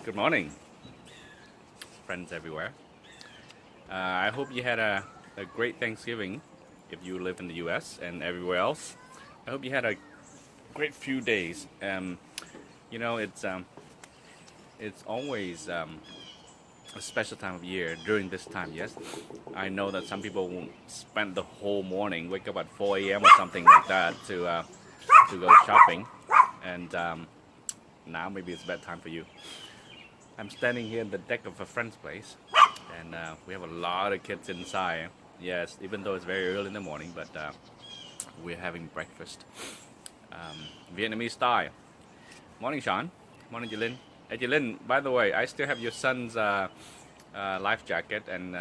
Good morning, friends everywhere. I hope you had a great Thanksgiving if you live in the US and everywhere else. I hope you had a great few days. It's always a special time of year during this time, yes. I know that some people won't spend the whole morning, wake up at 4 a.m. or something like that to go shopping. And now maybe it's bedtime for you. I'm standing here in the deck of a friend's place, and we have a lot of kids inside. Yes, even though it's very early in the morning, but we're having breakfast, Vietnamese style. Morning, Sean. Morning, Jilin. Hey, Jilin. By the way, I still have your son's life jacket, and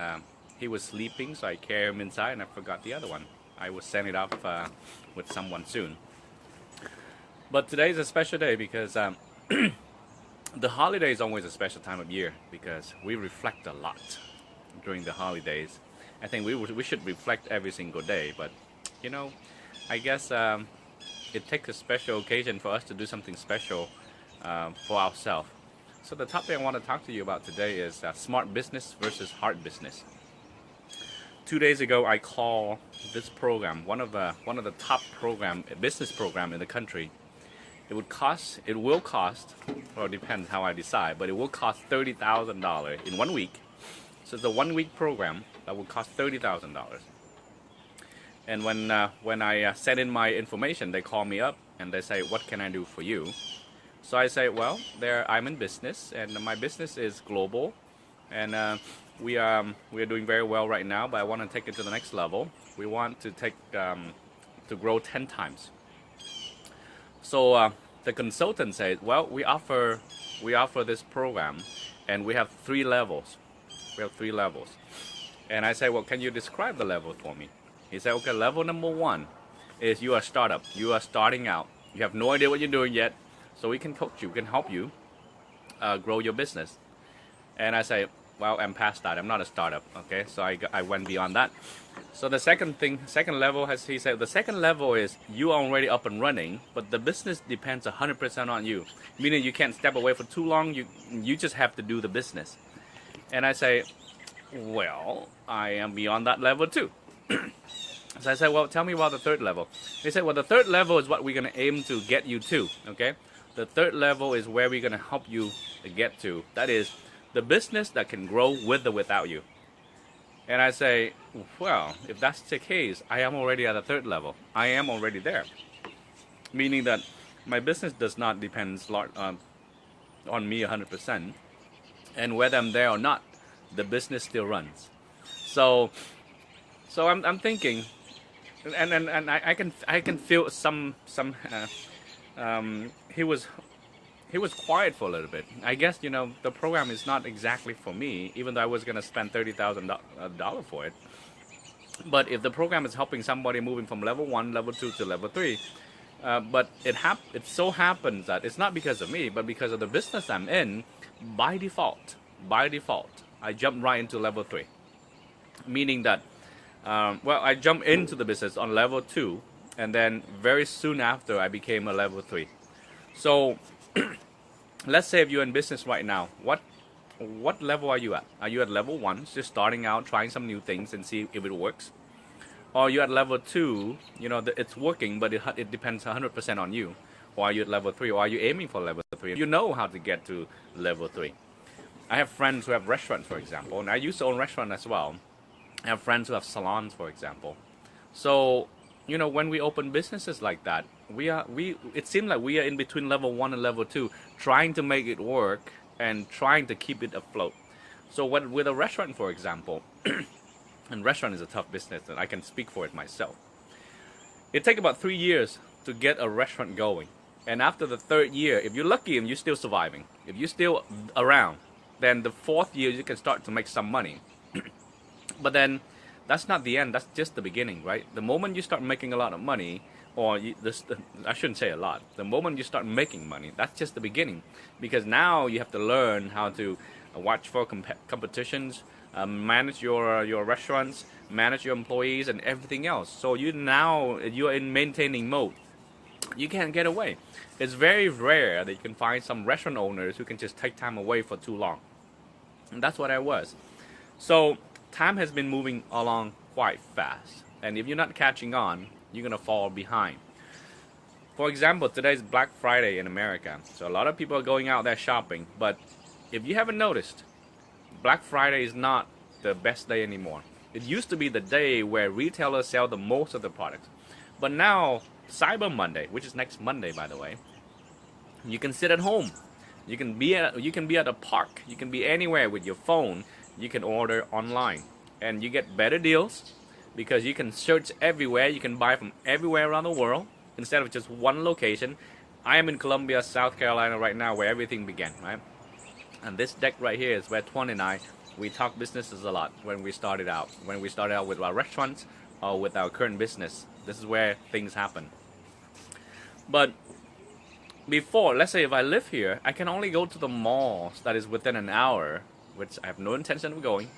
he was sleeping, so I carried him inside, and I forgot the other one. I will send it off with someone soon. But today is a special day because the holiday is always a special time of year because we reflect a lot during the holidays. I think we should reflect every single day, but I guess it takes a special occasion for us to do something special for ourselves. So the topic I want to talk to you about today is smart business versus hard business. 2 days ago, I called this program one of the top business program in the country. It will cost, well, it depends how I decide, but it will cost $30,000 in 1 week. So it's a 1 week program that will cost $30,000. And when I send in my information, they call me up and they say, "What can I do for you?" So I say, "Well, I'm in business, and my business is global, and we are doing very well right now, but I want to take it to the next level. We want to to grow 10 times." So the consultant said, "Well, we offer this program, and we have 3 levels. We have 3 levels." And I said, "Well, can you describe the level for me?" He said, "Okay, level number 1 is you are a startup. You are starting out. You have no idea what you're doing yet, so we can coach you, we can help you grow your business." And I say, "Well, I'm past that. I'm not a startup." Okay, so I went beyond that. So the second level, as he said, the second level is you are already up and running, but the business depends 100% on you. Meaning you can't step away for too long. You just have to do the business. And I say, "Well, I am beyond that level too." So I said, "Well, tell me about the third level." They said, "Well, the third level is what we're going to aim to get you to." Okay, the third level is where we're going to help you get to. That is the business that can grow with or without you. And I say, "Well, if that's the case, I am already at the third level. I am already there." Meaning that my business does not depend on me 100%. And whether I'm there or not, the business still runs. So I'm thinking, and I can feel some he was quiet for a little bit. I guess the program is not exactly for me, even though I was gonna spend $30,000 for it. But if the program is helping somebody moving from level 1, level 2 to level 3, but it so happens that it's not because of me, but because of the business I'm in. By default, I jump right into level 3, meaning that I jumped into the business on level 2, and then very soon after I became a level 3. So let's say if you're in business right now, what level are you at? Are you at level 1, just starting out, trying some new things and see if it works? Or are you at level 2, it's working, but it depends 100% on you? Or are you at level 3, or are you aiming for level 3? You know how to get to level 3. I have friends who have restaurants, for example, and I used to own restaurant as well. I have friends who have salons, for example. So when we open businesses like that, it seems like we are in between level 1 and level 2, trying to make it work and trying to keep it afloat. So with a restaurant, for example, and restaurant is a tough business, and I can speak for it myself. It takes about 3 years to get a restaurant going. And after the 3rd year, if you're lucky and you're still surviving, if you're still around, then the 4th year you can start to make some money. But then that's not the end. That's just the beginning, right? The moment you start making a lot of money, I shouldn't say a lot. The moment you start making money, that's just the beginning, because now you have to learn how to watch for competitions, manage your restaurants, manage your employees, and everything else. So you're in maintaining mode. You can't get away. It's very rare that you can find some restaurant owners who can just take time away for too long. And that's what I was. So time has been moving along quite fast. And if you're not catching on, you're going to fall behind. For example, today's Black Friday in America. So a lot of people are going out there shopping. But if you haven't noticed, Black Friday is not the best day anymore. It used to be the day where retailers sell the most of the products. But now, Cyber Monday, which is next Monday, by the way, you can sit at home. You can be at a park. You can be anywhere with your phone. You can order online. And you get better deals because you can search everywhere. You can buy from everywhere around the world instead of just one location. I am in Columbia, South Carolina right now, where everything began, right? And this deck right here is where Tuan and I, we talk businesses a lot when we started out. When we started out with our restaurants or with our current business, this is where things happen. But before, let's say if I live here, I can only go to the malls that is within an hour, which I have no intention of going.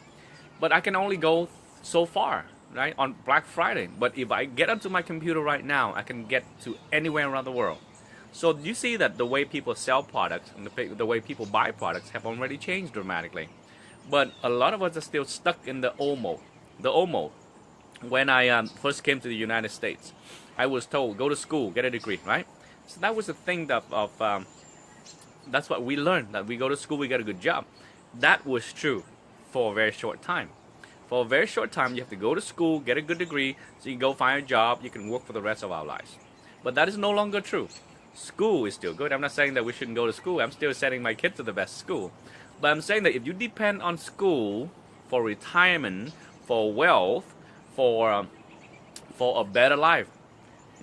But I can only go so far, right, on Black Friday. But if I get onto my computer right now, I can get to anywhere around the world. So you see that the way people sell products and the way people buy products have already changed dramatically. But a lot of us are still stuck in the old mode. The old mode. When I first came to the United States, I was told, go to school, get a degree, right? So that was the thing that that's what we learned, that we go to school, we get a good job. That was true for a very short time. For a very short time, you have to go to school, get a good degree, so you can go find a job, you can work for the rest of our lives. But that is no longer true. School is still good. I'm not saying that we shouldn't go to school. I'm still sending my kids to the best school. But I'm saying that if you depend on school for retirement, for wealth, for a better life,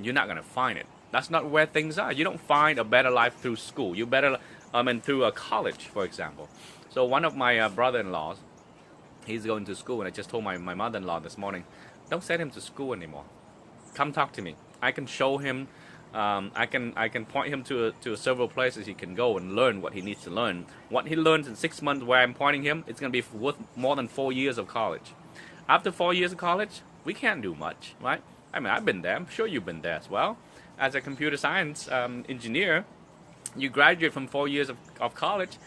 you're not going to find it. That's not where things are. You don't find a better life through school. You better, through a college, for example. So one of my brother-in-laws, he's going to school, and I just told my mother-in-law this morning, don't send him to school anymore. Come talk to me. I can show him. I can point him to several places he can go and learn what he needs to learn. What he learns in 6 months where I'm pointing him, it's going to be worth more than 4 years of college. After 4 years of college, we can't do much, right? I mean, I've been there. I'm sure you've been there as well. As a computer science engineer, you graduate from 4 years of college,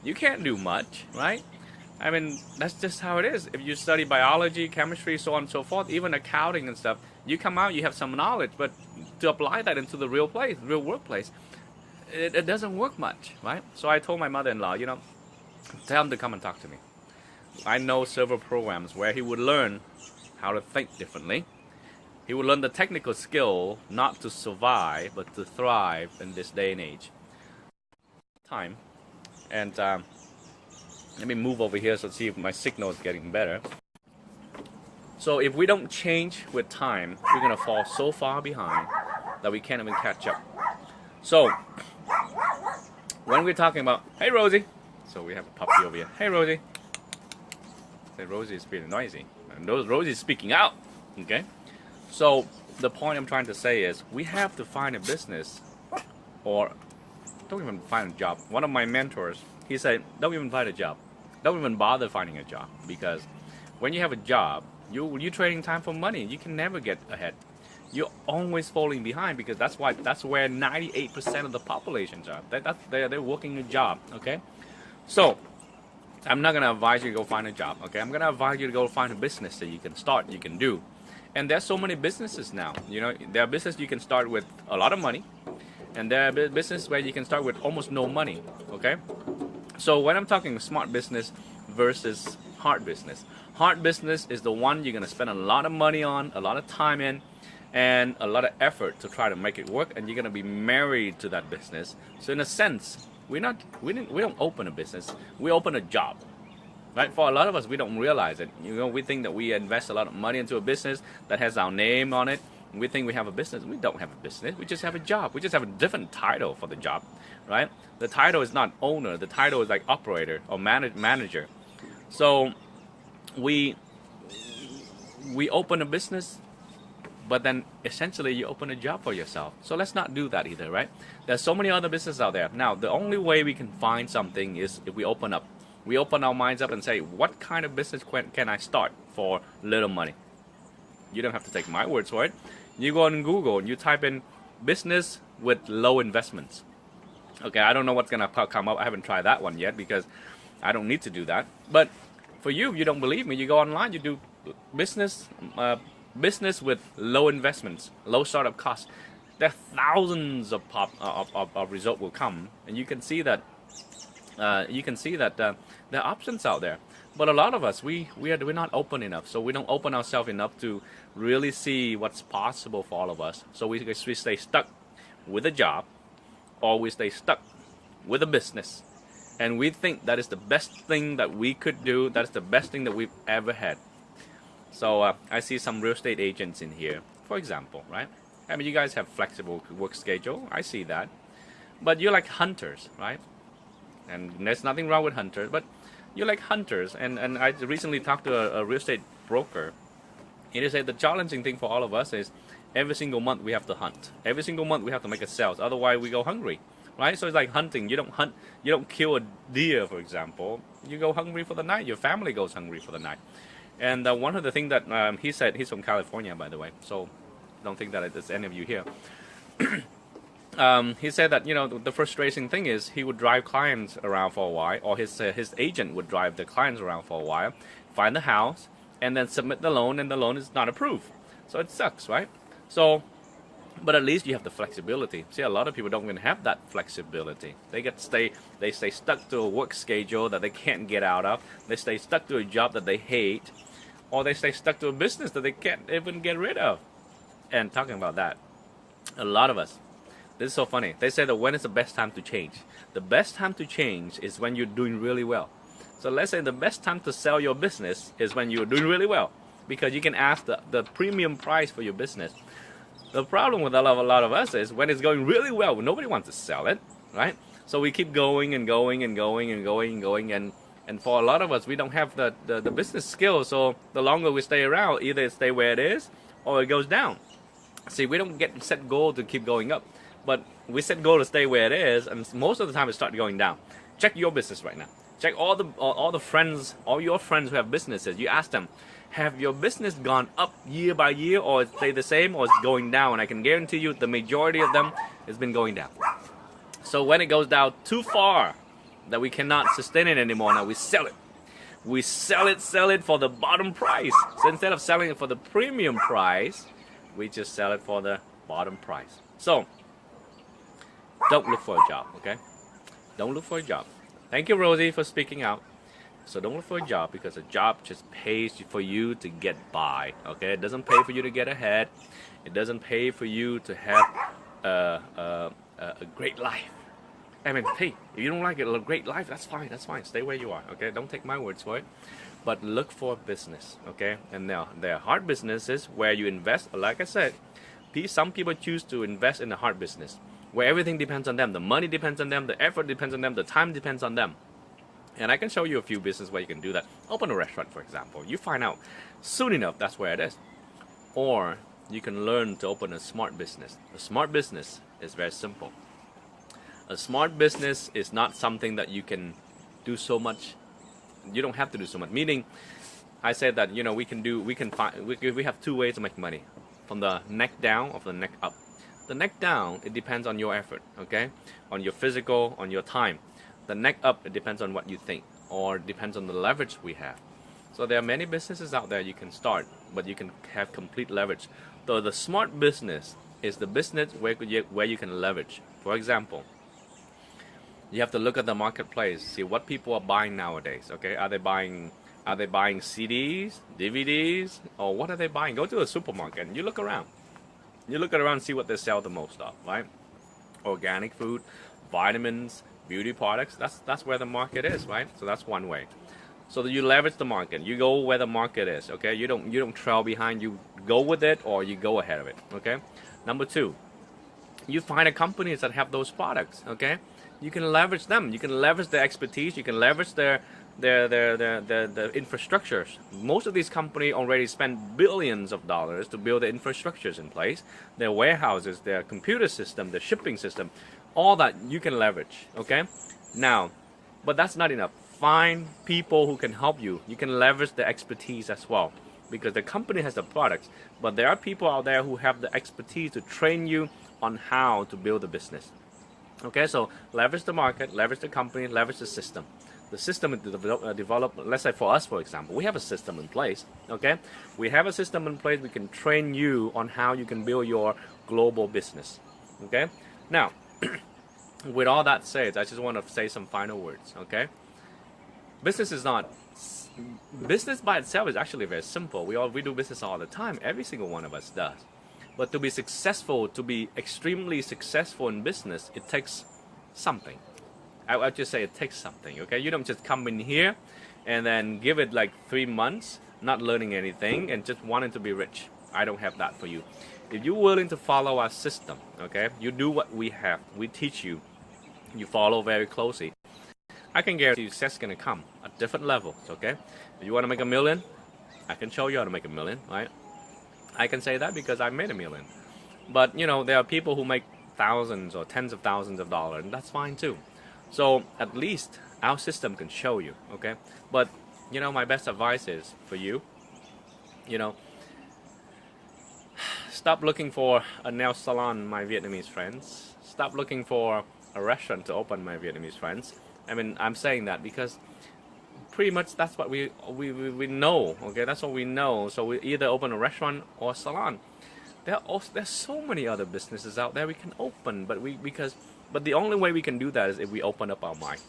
you can't do much, right? I mean, that's just how it is. If you study biology, chemistry, so on and so forth, even accounting and stuff, you come out, you have some knowledge, but to apply that into the real workplace, it doesn't work much, right? So I told my mother-in-law, tell him to come and talk to me. I know several programs where he would learn how to think differently. He would learn the technical skill not to survive, but to thrive in this day and age. Time. And let me move over here so see if my signal is getting better. So if we don't change with time, we're going to fall so far behind that we can't even catch up. So when we're talking about, hey Rosie, so we have a puppy over here. Hey Rosie. Say Rosie is being noisy. And Rosie is speaking out. Okay. So the point I'm trying to say is we have to find a business, or don't even find a job. One of my mentors, he said, don't even find a job. Don't even bother finding a job, because when you have a job, you're trading time for money. You can never get ahead. You're always falling behind, because that's where 98% of the populations are. They're working a job. Okay, so I'm not gonna advise you to go find a job. Okay, I'm gonna advise you to go find a business that you can start, you can do. And there's so many businesses now. There are businesses you can start with a lot of money, and there are businesses where you can start with almost no money. Okay, so when I'm talking smart business versus hard business is the one you're gonna spend a lot of money on, a lot of time in, and a lot of effort to try to make it work, and you're gonna be married to that business. So in a sense, we don't open a business, we open a job. Right? For a lot of us, we don't realize it. We think that we invest a lot of money into a business that has our name on it. We think we have a business. We don't have a business. We just have a job. We just have a different title for the job, right? The title is not owner. The title is like operator or manager. So we open a business, but then essentially you open a job for yourself. So let's not do that either, right? There's so many other businesses out there. Now, the only way we can find something is if we open up. We open our minds up and say, what kind of business can I start for little money? You don't have to take my words for it. You go on Google and you type in business with low investments. Okay, I don't know what's gonna come up. I haven't tried that one yet because I don't need to do that. But for you, if you don't believe me, you go online, you do business, business with low investments, low startup costs. There are thousands of results will come, and you can see that there are options out there. But a lot of us, we're not open enough, so we don't open ourselves enough to really see what's possible for all of us. So we stay stuck with a job, or we stay stuck with a business, and we think that is the best thing that we could do. That is the best thing that we've ever had. So I see some real estate agents in here, for example, right? I mean, you guys have flexible work schedule. I see that, but you're like hunters, right? And there's nothing wrong with hunters, but you're like hunters. And I recently talked to a real estate broker. He said the challenging thing for all of us is every single month we have to hunt. Every single month we have to make a sales. Otherwise we go hungry, right? So it's like hunting. You don't hunt. You don't kill a deer, for example. You go hungry for the night. Your family goes hungry for the night. And one of the things that he said, he's from California, by the way. So don't think that it's any of you here. He said that, you know, the frustrating thing is he would drive clients around for a while, or his agent would drive the clients around for a while, find the house, and then submit the loan, and the loan is not approved. So it sucks, right? So, but at least you have the flexibility. See, a lot of people don't even have that flexibility. They stay stuck to a work schedule that they can't get out of. They stay stuck to a job that they hate, or they stay stuck to a business that they can't even get rid of. And talking about that, a lot of us, this is so funny. They say that when is the best time to change? The best time to change is when you're doing really well. So let's say the best time to sell your business is when you're doing really well, because you can ask the premium price for your business. The problem with a lot of us is when it's going really well, nobody wants to sell it, right? So we keep going and going and going and going and going, and for a lot of us, we don't have the business skills. So the longer we stay around, either it stay where it is or it goes down. See, we don't get set goal to keep going up, but we set goal to stay where it is, and most of the time it starts going down. Check your business right now. Check all the friends, all your friends who have businesses. You ask them, have your business gone up year by year, or stay the same, or it's going down? And I can guarantee you the majority of them has been going down. So when it goes down too far that we cannot sustain it anymore, now we sell it. We sell it for the bottom price. So instead of selling it for the premium price, we just sell it for the bottom price. So don't look for a job, okay? Don't look for a job. Thank you, Rosie, for speaking out. So don't look for a job, because a job just pays for you to get by, okay? It doesn't pay for you to get ahead. It doesn't pay for you to have a great life. I mean, hey, if you don't like it, a great life, that's fine, that's fine. Stay where you are, okay? Don't take my words for it. But look for business, okay? And now, there are hard businesses where you invest. Like I said, some people choose to invest in a hard business, where everything depends on them. The money depends on them. The effort depends on them. The time depends on them. And I can show you a few businesses where you can do that. Open a restaurant, for example. You find out soon enough that's where it is. Or you can learn to open a smart business. A smart business is very simple. A smart business is not something that you can do so much. You don't have to do so much. Meaning, I said that, you know, we have two ways to make money. From the neck down or from the neck up. The neck down, it depends on your effort, okay? On your physical, on your time. The neck up, it depends on what you think, or depends on the leverage we have. So there are many businesses out there you can start, but you can have complete leverage. So the smart business is the business where you can leverage. For example, you have to look at the marketplace, see what people are buying nowadays. Okay, are they buying CDs, DVDs, or what are they buying? Go to a supermarket and you look around. You look around and see what they sell the most of, right? Organic food, vitamins, beauty products. That's where the market is, right? So that's one way. So that you leverage the market. You go where the market is, okay? You don't trail behind. You go with it, or you go ahead of it, okay? Number two, you find a companies that have those products, okay? You can leverage them. You can leverage their expertise. You can leverage their infrastructures. Most of these companies already spend billions of dollars to build the infrastructures in place. Their warehouses, their computer system, their shipping system, all that you can leverage, okay? Now, but that's not enough. Find people who can help you. You can leverage the expertise as well, because the company has the products, but there are people out there who have the expertise to train you on how to build a business. Okay, so leverage the market, leverage the company, leverage the system. The system is develop, let's say for us, for example, we have a system in place, okay? We have a system in place, we can train you on how you can build your global business, okay? Now, with all that said, I just want to say some final words, okay? Business is not, business by itself is actually very simple. We do business all the time, every single one of us does. But to be successful, to be extremely successful in business, it takes something. I just say it takes something, okay? You don't just come in here and then give it like 3 months, not learning anything and just wanting to be rich. I don't have that for you. If you're willing to follow our system, okay, you do what we have, we teach you, you follow very closely, I can guarantee success is going to come at different levels, okay? If you want to make $1 million, I can show you how to make $1 million, right? I can say that because I made $1 million. But, you know, there are people who make thousands or tens of thousands of dollars, and that's fine too. So at least our system can show you, okay? But, you know, my best advice is for you, you know, stop looking for a nail salon, my Vietnamese friends. Stop looking for a restaurant to open, my Vietnamese friends. I mean, I'm saying that because pretty much that's what we know, okay? That's what we know. So we either open a restaurant or a salon. There's so many other businesses out there we can open, but the only way we can do that is if we open up our mind,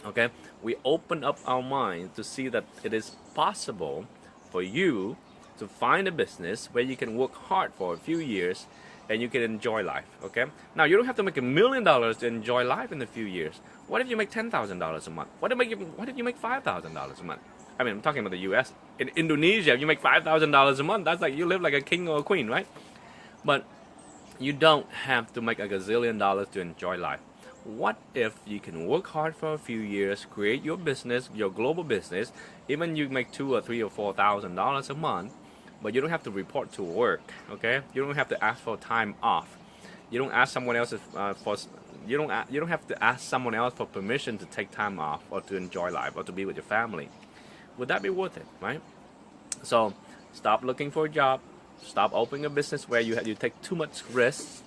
okay? We open up our mind to see that it is possible for you to find a business where you can work hard for a few years and you can enjoy life, okay? Now, you don't have to make $1 million to enjoy life in a few years. What if you make $10,000 a month? What if you make $5,000 a month? I mean, I'm talking about the U.S. In Indonesia, if you make $5,000 a month, that's like you live like a king or a queen, right? But you don't have to make a gazillion dollars to enjoy life. What if you can work hard for a few years, create your business, your global business, even you make $2,000 or $3,000 or $4,000 a month, but you don't have to report to work, okay? You don't have to ask for time off. You don't ask someone else you don't have to ask someone else for permission to take time off or to enjoy life or to be with your family. Would that be worth it, right? So stop looking for a job. Stop opening a business where you take too much risk.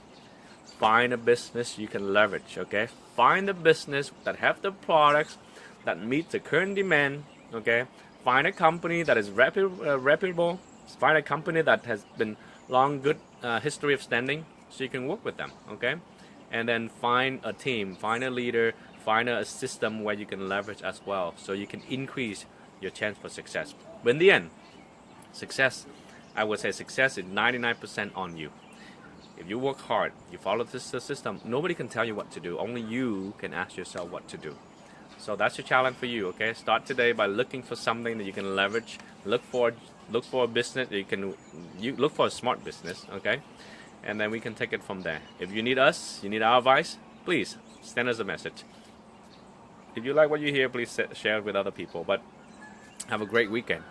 Find a business you can leverage, okay? Find a business that have the products that meet the current demand, okay? Find a company that is reputable. Find a company that has been good history of standing, so you can work with them, okay? And then find a team, find a leader, find a system where you can leverage as well, so you can increase your chance for success. But in the end, success, I would say success is 99% on you. If you work hard, you follow this system, nobody can tell you what to do. Only you can ask yourself what to do. So that's your challenge for you, okay? Start today by looking for something that you can leverage. Look for a business that you look for a smart business, okay? And then we can take it from there. If you need us, you need our advice, please send us a message. If you like what you hear, please share it with other people. But have a great weekend,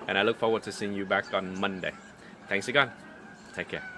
and I look forward to seeing you back on Monday. Thanks again. Take care.